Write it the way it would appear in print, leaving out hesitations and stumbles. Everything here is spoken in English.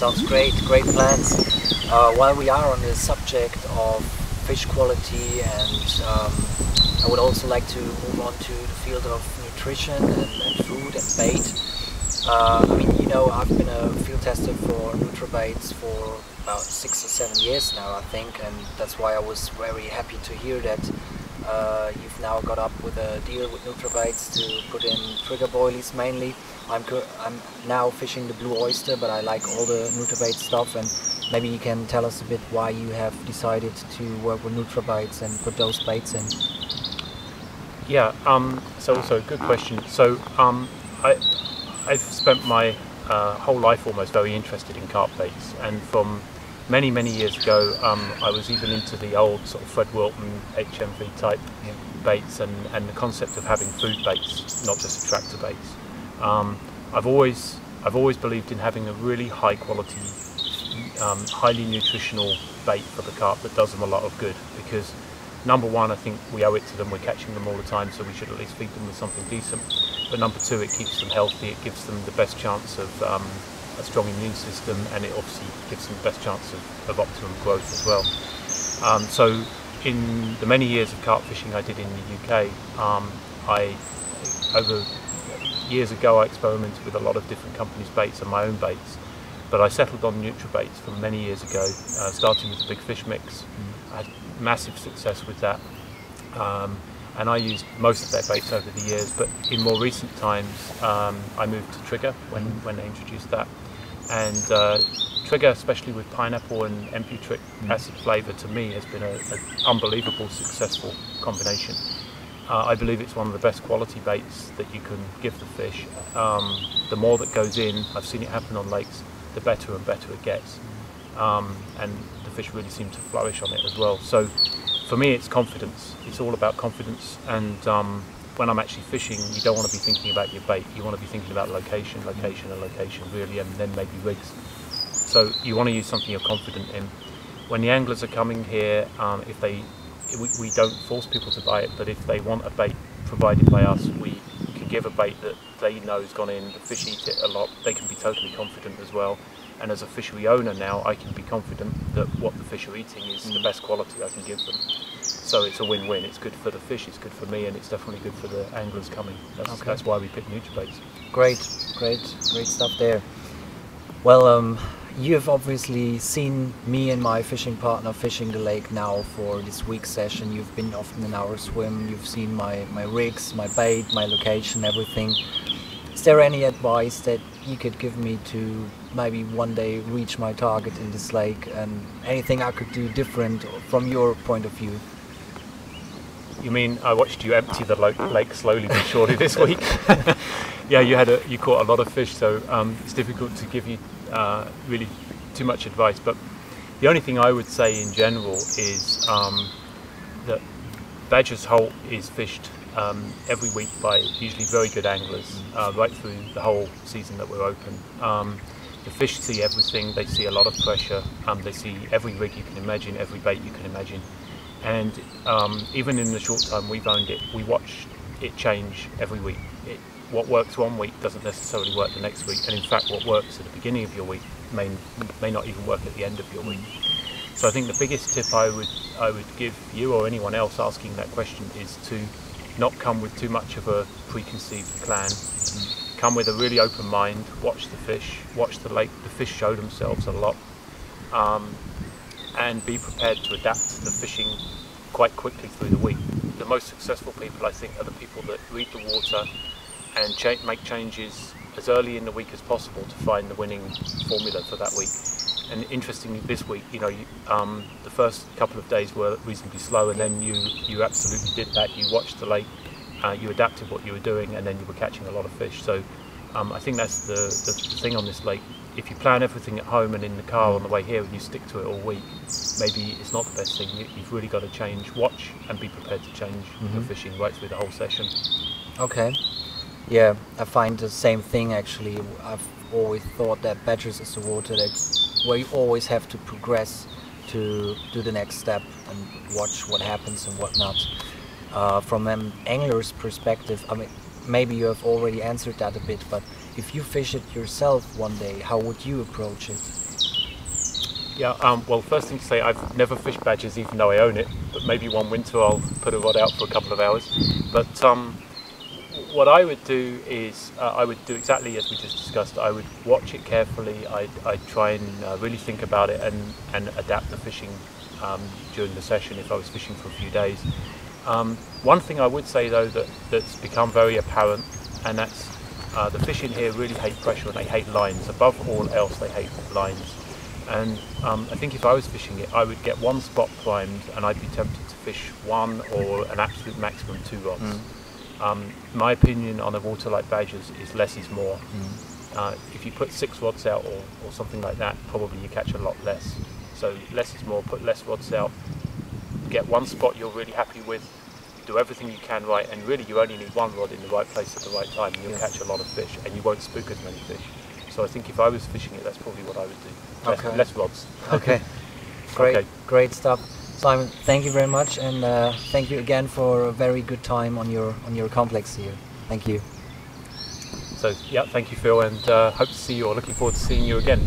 sounds great, great plans. While we are on the subject of fish quality, and I would also like to move on to the field of nutrition and food and bait. I mean, you know, I've been a field tester for NutriBaits for about 6 or 7 years now, I think, and that's why I was very happy to hear that you've now got up with a deal with NutriBaits to put in trigger boilies mainly. I'm now fishing the blue oyster, but I like all the NutriBait stuff, and maybe you can tell us a bit why you have decided to work with NutriBaits and put those baits in. Yeah, so also a good question. So I've spent my whole life almost very interested in carp baits, and from many years ago I was even into the old sort of Fred Wilton HMV type baits, and the concept of having food baits, not just attractor baits. I've always believed in having a really high quality, highly nutritional bait for the carp that does them a lot of good, because number one, I think we owe it to them, we're catching them all the time, so we should at least feed them with something decent. But number two, it keeps them healthy, it gives them the best chance of a strong immune system, and it obviously gives them the best chance of optimum growth as well. So in the many years of carp fishing I did in the UK, over years ago I experimented with a lot of different companies' baits and my own baits, but I settled on NutriBaits from many years ago, starting with the Big Fish Mix. I had massive success with that, and I used most of their baits over the years, but in more recent times I moved to Trigger when they introduced that, and Trigger, especially with pineapple and emputric acid flavour, to me has been an unbelievable successful combination. I believe it's one of the best quality baits that you can give the fish. The more that goes in, I've seen it happen on lakes, the better and better it gets, and the fish really seem to flourish on it as well. So for me it's confidence, it's all about confidence, and when I'm actually fishing, you don't want to be thinking about your bait, you want to be thinking about location really, and then maybe rigs. So you want to use something you're confident in. When the anglers are coming here, we don't force people to buy it, but if they want a bait provided by us, we can give a bait that they know has gone in, the fish eat it a lot, they can be totally confident as well. And as a fishery owner now, I can be confident that what the fish are eating is the best quality I can give them. So it's a win-win, it's good for the fish, it's good for me, and it's definitely good for the anglers coming. That's why we pick NutriBaits. Great stuff there. Well, you have obviously seen me and my fishing partner fishing the lake now for this week's session. You've been often in our swim, you've seen my rigs, my bait, my location, everything. Is there any advice that you could give me to maybe one day reach my target in this lake, and anything I could do different from your point of view? You mean I watched you empty the lake slowly but surely this week? Yeah, you caught a lot of fish, so it's difficult to give you really too much advice, but the only thing I would say in general is that Badger's Holt is fished every week by usually very good anglers right through the whole season that we're open. The fish see everything, they see a lot of pressure, they see every rig you can imagine, every bait you can imagine, and even in the short time we've owned it, we watch it change every week. What works one week doesn't necessarily work the next week, and in fact what works at the beginning of your week may not even work at the end of your week. So I think the biggest tip I would give you or anyone else asking that question is to not come with too much of a preconceived plan. Come with a really open mind, watch the fish, watch the lake, the fish show themselves a lot, and be prepared to adapt to the fishing quite quickly through the week. The most successful people, I think, are the people that read the water and make changes as early in the week as possible to find the winning formula for that week. And interestingly, this week, you know, the first couple of days were reasonably slow, and then you absolutely did that. You watched the lake, you adapted what you were doing, and then you were catching a lot of fish. So I think that's the thing on this lake. If you plan everything at home and in the car on the way here and you stick to it all week, maybe it's not the best thing. You've really got to change, watch, and be prepared to change your fishing right through the whole session. Okay. Yeah, I find the same thing actually. I've always thought that Badgers is the water where you always have to progress to do the next step and watch what happens and what not. From an angler's perspective, I mean, maybe you have already answered that a bit, but if you fish it yourself one day, how would you approach it? Yeah, well, first thing to say, I've never fished badgers even though I own it, but maybe one winter I'll put a rod out for a couple of hours. But what I would do is, I would do exactly as we just discussed. I would watch it carefully, I'd try and really think about it and adapt the fishing during the session if I was fishing for a few days. One thing I would say though that's become very apparent, and that's the fish in here really hate pressure and they hate lines. Above all else, they hate lines. And I think if I was fishing it, I would get one spot primed and I'd be tempted to fish one or an absolute maximum 2 rods. My opinion on a water like badgers is less is more. If you put 6 rods out or something like that, probably you catch a lot less. So less is more, put less rods out, get one spot you're really happy with, do everything you can right, and really you only need one rod in the right place at the right time and you'll catch a lot of fish and you won't spook as many fish. So I think if I was fishing it, that's probably what I would do. Less rods. Okay. Great, Okay. Great stuff. Simon, thank you very much, and thank you again for a very good time on your complex here. Thank you. So yeah, thank you, Phil, and hope to see you, or looking forward to seeing you again.